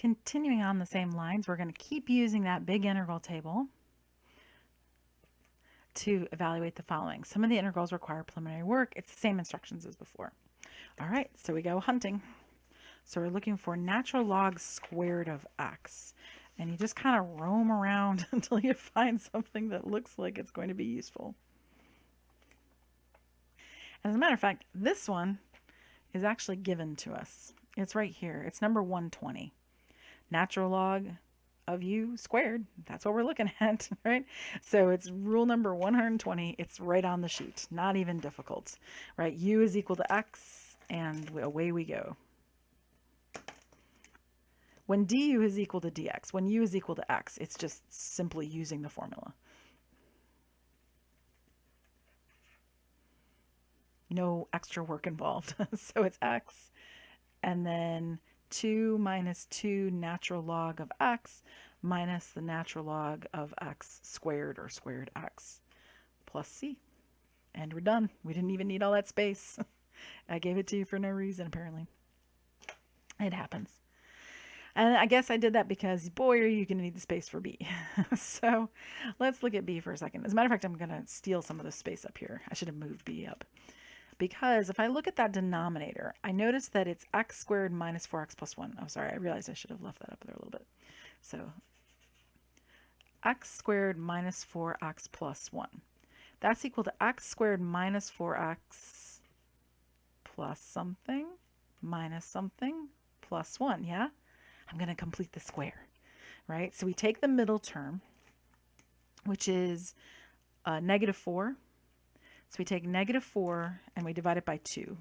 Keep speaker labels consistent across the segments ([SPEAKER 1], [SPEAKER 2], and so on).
[SPEAKER 1] continuing on the same lines, we're going to keep using that big integral table to evaluate the following. Some of the integrals require preliminary work. It's the same instructions as before. All right, so we go hunting. So we're looking for natural log squared of x. And you just kind of roam around until you find something that looks like it's going to be useful. As a matter of fact, this one is actually given to us. It's right here. It's number 120. Natural log of u squared. That's what we're looking at, right? So it's rule number 120. It's right on the sheet. Not even difficult, right? U is equal to x, and away we go. When du is equal to dx, when u is equal to x, it's just simply using the formula. No extra work involved. So it's x, and then 2 minus 2 natural log of x minus the natural log of x squared, or squared x, plus c. And we're done. We didn't even need all that space. I gave it to you for no reason, apparently. It happens. And I guess I did that because, boy, are you going to need the space for b. So let's look at b for a second. As a matter of fact, I'm going to steal some of the space up here. I should have moved b up. Because if I look at that denominator, I notice that it's x squared minus 4x plus 1. Oh, sorry, I realized I should have left that up there a little bit. So x squared minus 4x plus 1. That's equal to x squared minus 4x plus something minus something plus 1, yeah? I'm going to complete the square, right? So we take the middle term, which is negative 4. So we take negative 4 and we divide it by 2.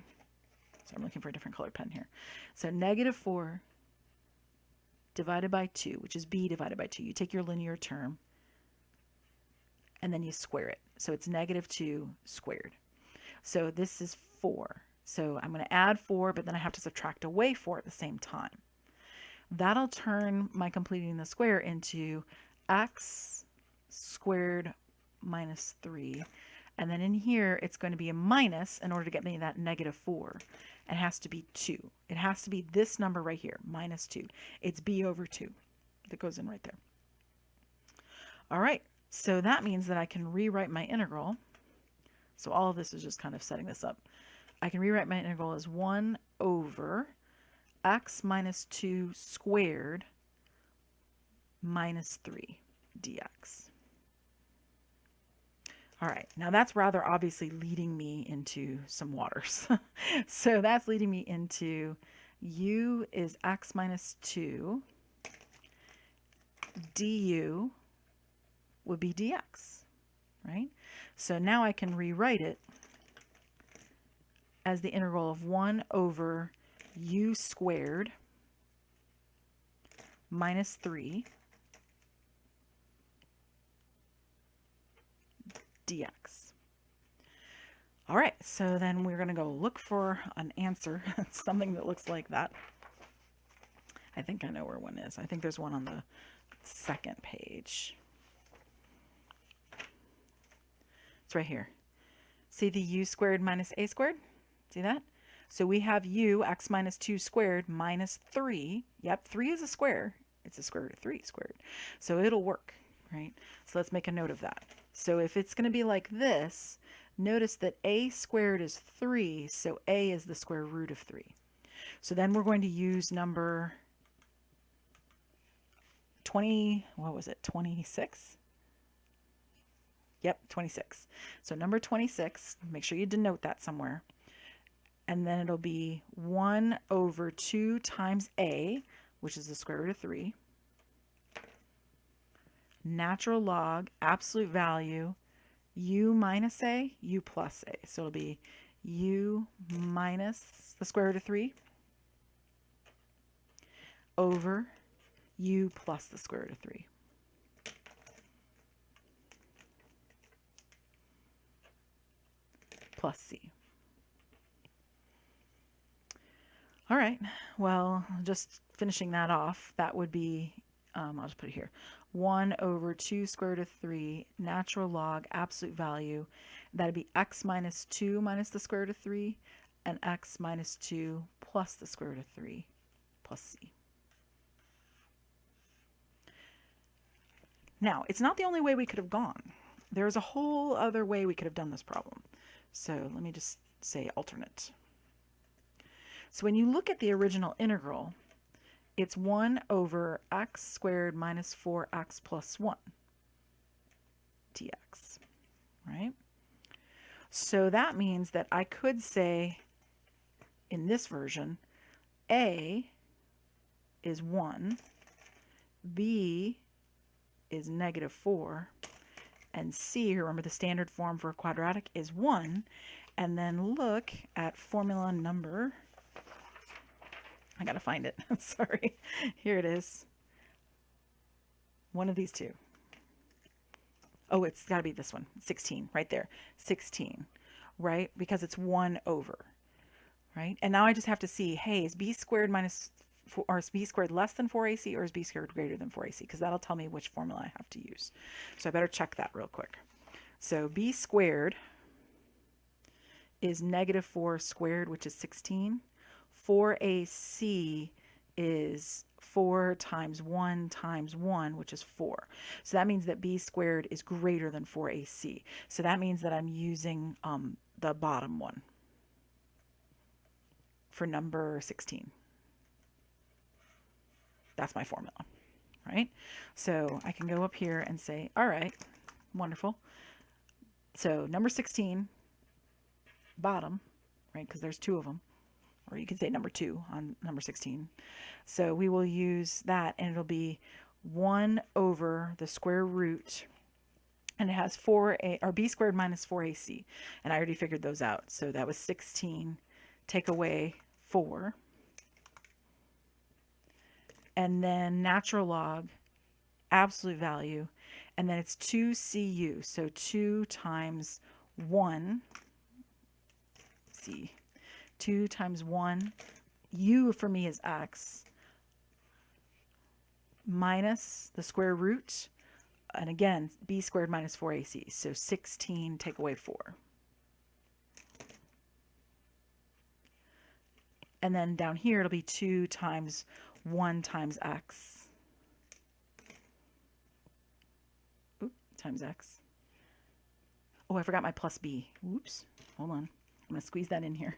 [SPEAKER 1] So I'm looking for a different colored pen here. So negative 4 divided by 2, which is b divided by 2. You take your linear term and then you square it. So it's negative 2 squared. So this is 4. So I'm going to add 4, but then I have to subtract away 4 at the same time. That'll turn my completing the square into x squared minus 3. And then in here, it's going to be a minus in order to get me that negative 4. It has to be 2. It has to be this number right here, minus 2. It's b over 2 that goes in right there. All right, so that means that I can rewrite my integral. So all of this is just kind of setting this up. I can rewrite my integral as 1 over x minus 2 squared minus 3 dx. All right, now that's rather obviously leading me into some waters. So that's leading me into u is x minus 2, du would be dx, right? So now I can rewrite it as the integral of 1 over u squared minus 3 dx. All right, so then we're going to go look for an answer, something that looks like that. I think I know where one is. I think there's one on the second page. It's right here. See the u squared minus a squared? See that? So we have u, x minus 2 squared, minus 3. Yep, 3 is a square. It's a square root of 3 squared. So it'll work, right? So let's make a note of that. So if it's going to be like this, notice that a squared is 3, so a is the square root of 3. So then we're going to use number 20, what was it, 26? Yep, 26. So number 26, make sure you denote that somewhere. And then it'll be 1 over 2 times a, which is the square root of 3, natural log, absolute value, u minus a, u plus a. So it'll be u minus the square root of 3 over u plus the square root of 3. Plus c. All right, well, just finishing that off, that would be, I'll just put it here, 1 over 2 square root of 3, natural log, absolute value. That would be x minus 2 minus the square root of 3, and x minus 2 plus the square root of 3, plus c. Now, it's not the only way we could have gone. There's a whole other way we could have done this problem. So let me just say alternate. So when you look at the original integral, it's 1 over x squared minus 4x plus 1 dx, right? So that means that I could say in this version, a is 1, b is negative 4, and c, remember the standard form for a quadratic, is 1. And then look at formula number, I gotta find it, sorry, here it is, one of these two. Oh, it's gotta be this one, 16, right there, 16, right, because it's 1 over, right? And now I just have to see, hey, is b squared minus 4, or is b squared less than 4ac, or is b squared greater than 4ac? Because that'll tell me which formula I have to use. So I better check that real quick. So b squared is negative 4 squared, which is 16. 4ac is 4 times 1, which is 4. So that means that b squared is greater than 4ac. So that means that I'm using the bottom one for number 16. That's my formula, right? So I can go up here and say, all right, wonderful. So number 16, bottom, right, because there's 2 of them. Or you could say number 2 on number 16. So we will use that, and it'll be 1 over the square root, and it has 4a, or b squared minus 4ac, and I already figured those out. So that was 16, take away 4, and then natural log, absolute value, and then it's 2cu, so 2 times 1, c, 2 times 1, u for me is x, minus the square root, and again, b squared minus 4ac, so 16 take away 4. And then down here, it'll be 2 times 1 times x, times x. Oh, I forgot my plus b. Whoops, hold on. I'm going to squeeze that in here.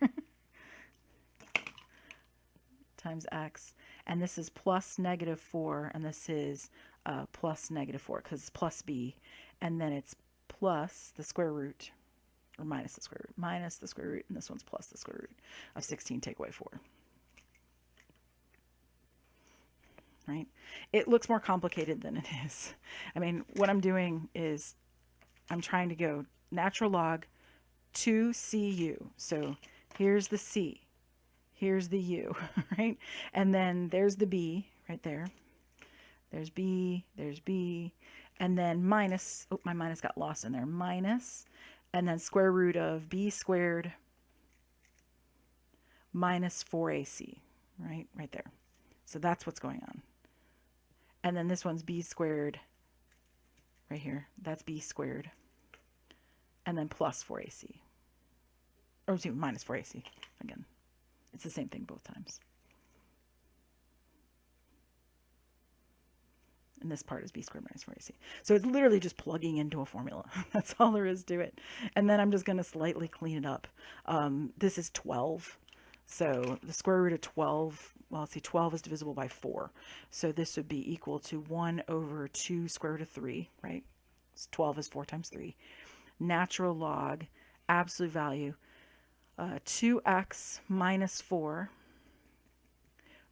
[SPEAKER 1] Times x, and this is plus negative 4, and this is plus negative 4 because it's plus b, and then it's plus the square root, or minus the square root, and this one's plus the square root of 16 take away 4. Right? It looks more complicated than it is. I mean, what I'm doing is I'm trying to go natural log 2cu. So here's the c. Here's the u, right? And then there's the b right there. There's b, and then minus, oh, my minus got lost in there, minus, and then square root of b squared minus 4ac, right there. So that's what's going on. And then this one's b squared right here. That's b squared. And then plus 4ac. Or excuse me, minus 4ac again. It's the same thing both times. And this part is b squared minus 4ac. So it's literally just plugging into a formula. That's all there is to it. And then I'm just going to slightly clean it up. This is 12. So the square root of 12, well, let's see, 12 is divisible by 4. So this would be equal to 1 over 2 square root of 3, right? So 12 is 4 times 3. Natural log, absolute value, 2x minus 4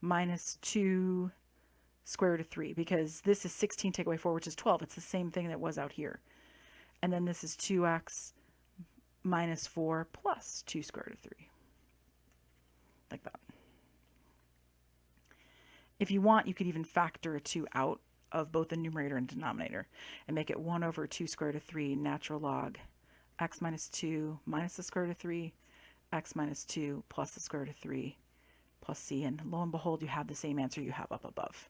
[SPEAKER 1] minus 2 square root of 3, because this is 16 take away 4, which is 12. It's the same thing that was out here. And then this is 2x minus 4 plus 2 square root of 3. Like that. If you want, you could even factor a 2 out of both the numerator and denominator and make it 1 over 2 square root of 3 natural log x minus 2 minus the square root of 3, x minus 2 plus the square root of 3 plus c, and lo and behold, you have the same answer you have up above,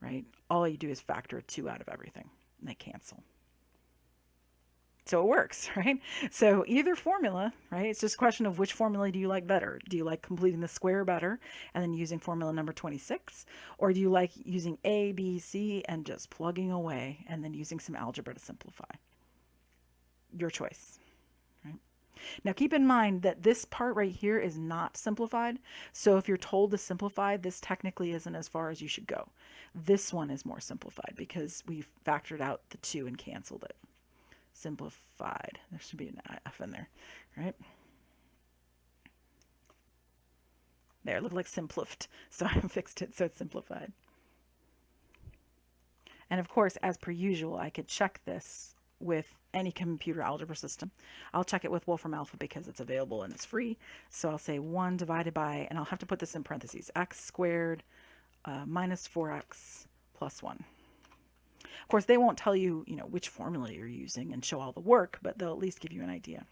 [SPEAKER 1] right? All you do is factor a 2 out of everything, and they cancel. So it works, right? So either formula, right? It's just a question of which formula do you like better? Do you like completing the square better and then using formula number 26? Or do you like using A, B, C and just plugging away and then using some algebra to simplify? Your choice, right? Now keep in mind that this part right here is not simplified. So if you're told to simplify, this technically isn't as far as you should go. This one is more simplified because we've factored out the 2 and canceled it. Simplified. There should be an F in there, right? There, it looked like simplified, so I fixed it so it's simplified. And of course, as per usual, I could check this with any computer algebra system. I'll check it with Wolframalpha because it's available and it's free. So I'll say 1 divided by, and I'll have to put this in parentheses, x squared minus 4x plus 1. Of course, they won't tell you, which formula you're using and show all the work, but they'll at least give you an idea.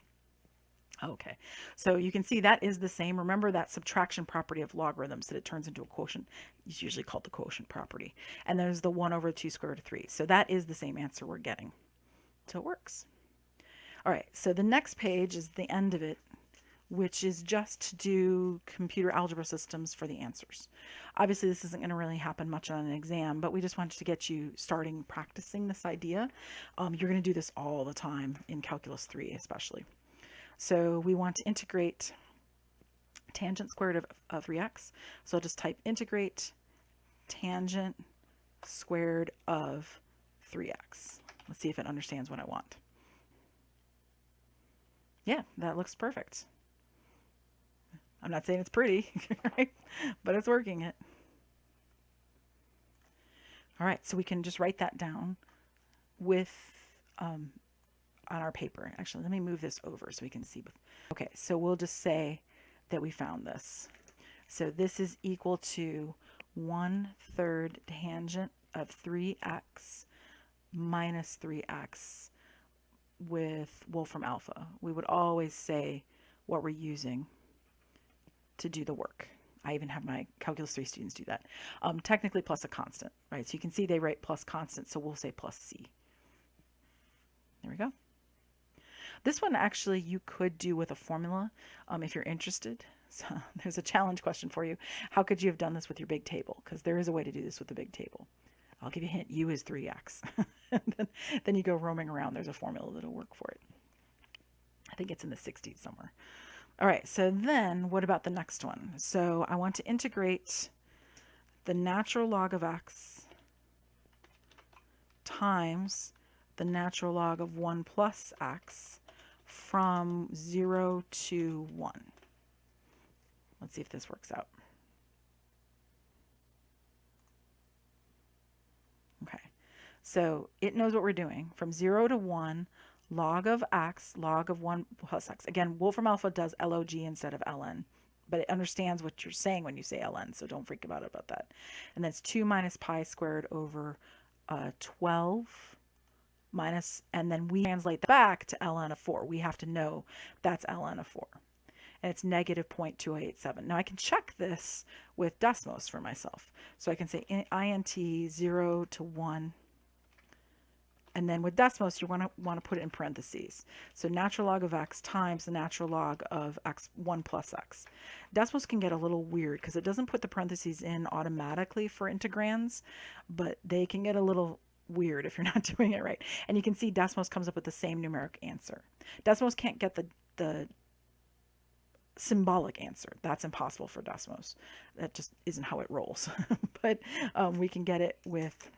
[SPEAKER 1] Okay, so you can see that is the same. Remember that subtraction property of logarithms, that it turns into a quotient. It's usually called the quotient property. And there's the 1 over 2 square root of 3. So that is the same answer we're getting. So it works. All right, so the next page is the end of it, which is just to do computer algebra systems for the answers. Obviously, this isn't going to really happen much on an exam, but we just wanted to get you starting practicing this idea. You're going to do this all the time in Calculus 3 especially. So we want to integrate tangent squared of 3x. So I'll just type integrate tangent squared of 3x. Let's see if it understands what I want. Yeah, that looks perfect. I'm not saying it's pretty, right? But it's working it. All right, so we can just write that down with on our paper. Actually, let me move this over so we can see. Okay, so we'll just say that we found this. So this is equal to 1/3 tangent of 3x minus 3x with Wolframalpha. We would always say what we're using to do the work. I even have my Calculus 3 students do that. Technically plus a constant, right? So you can see they write plus constant, so we'll say plus c. There we go. This one actually you could do with a formula if you're interested. So there's a challenge question for you. How could you have done this with your big table? Because there is a way to do this with the big table. I'll give you a hint. U is 3x. then you go roaming around. There's a formula that'll work for it. I think it's in the 60s somewhere. All right, so then what about the next one? So I want to integrate the natural log of x times the natural log of 1 plus x from 0 to 1. Let's see if this works out. Okay, so it knows what we're doing. From 0 to 1, log of x, log of 1 plus x. Again, Wolframalpha does log instead of ln, but it understands what you're saying when you say ln, so don't freak about that. And that's 2 minus pi squared over 12 minus, and then we translate that back to ln of 4. We have to know that's ln of 4. And it's negative 0.287. Now I can check this with Desmos for myself. So I can say int 0 to 1. And then with Desmos, you want to put it in parentheses. So natural log of x times the natural log of x 1 plus x. Desmos can get a little weird because it doesn't put the parentheses in automatically for integrands, but they can get a little weird if you're not doing it right. And you can see Desmos comes up with the same numeric answer. Desmos can't get the symbolic answer. That's impossible for Desmos. That just isn't how it rolls. But we can get it with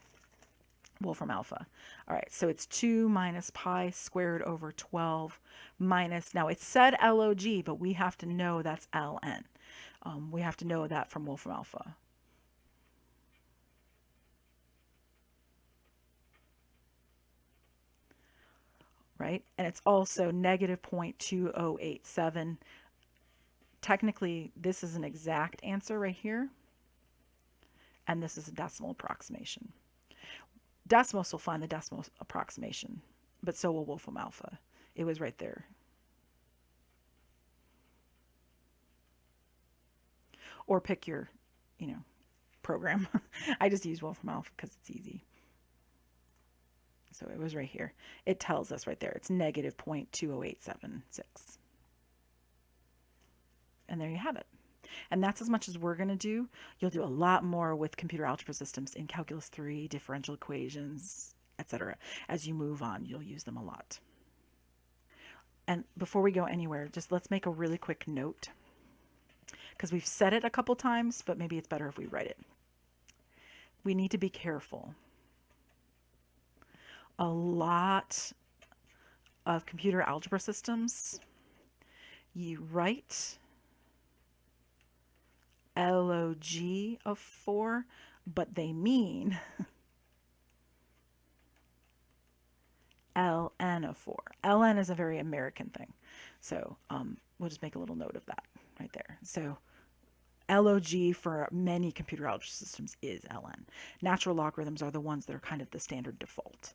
[SPEAKER 1] Wolframalpha. All right, so it's 2 minus pi squared over 12 minus, now it said log, but we have to know that's ln. We have to know that from Wolframalpha. Right, and it's also negative 0.2087. Technically, this is an exact answer right here, and this is a decimal approximation. Desmos will find the decimal approximation, but so will Wolframalpha. It was right there. Or pick your, program. I just use Wolframalpha because it's easy. So it was right here. It tells us right there. It's negative 0.20876. And there you have it. And that's as much as we're going to do. You'll do a lot more with computer algebra systems in Calculus 3, differential equations, etc. As you move on, you'll use them a lot. And before we go anywhere, just let's make a really quick note, because we've said it a couple times, but maybe it's better if we write it. We need to be careful. A lot of computer algebra systems, you write log of 4, but they mean ln of 4. ln is a very American thing. So we'll just make a little note of that right there. So log for many computer algebra systems is ln. Natural logarithms are the ones that are kind of the standard default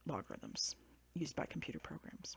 [SPEAKER 1] logarithms used by computer programs.